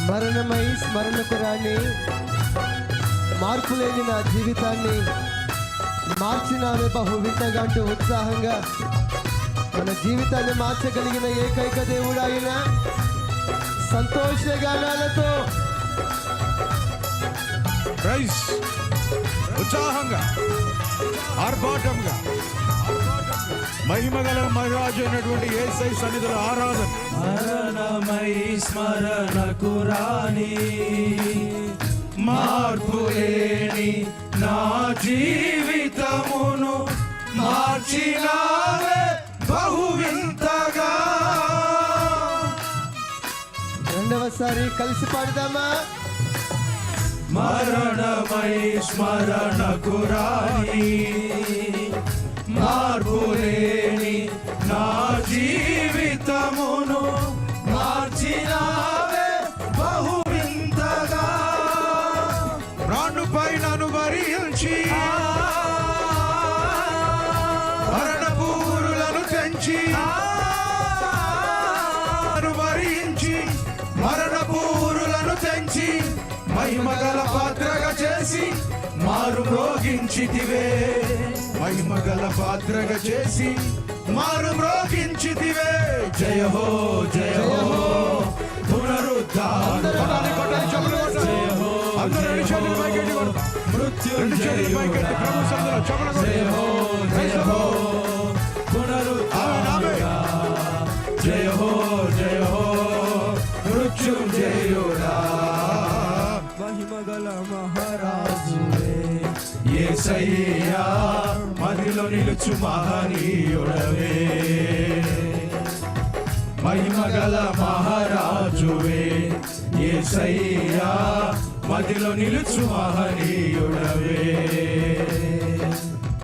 మరణమై స్మరణకు రాని మార్పులేని నా జీవితాన్ని మార్చినావే బహు వింతగా అంటూ ఉత్సాహంగా మన జీవితాన్ని మార్చగలిగిన ఏకైక దేవుడు ఆయన. సంతోషగానాలతో ఉత్సాహంగా ఆర్భాటంగా మహిమగల మహారాజు అయినటువంటి యేసయ్య సన్నిధిలో ఆరాధన. మరణమై స్మరణకు రాని మార్పులేని నా జీవితమును మార్చినావే బహు వింతగా. రెండవసారి కలిసి పాడదామా? మరణమై స్మరణకు రాని మార్పులేని నా జీవితమును మార్చినావే బహు వింతగా. రాణుపై నన్ను భరించి మరణపూరులను తెంచి భరించి మరణపూరులను తెంచి మహిమగల పాత్రగా చేసి మారు మ్రోగించితివే. మహిమగల పాత్రగా చేసి మారు మ్రోగించితివే. జయ హో జయ హో పునరుద్ధాన. జయ హో మృత్యుంజయుడా. జయ హో జయ హో పునరుద్ధాన. జయ హో జయ హో మృత్యుంజయుడా. మహిమగల మహారాజువే యేసయ్యా మదిలో నిలుచు మహనీయుడవే. మహిమగల మహారాజువే యేసయ్యా మదిలో నిలుచు మహనీయుడవే.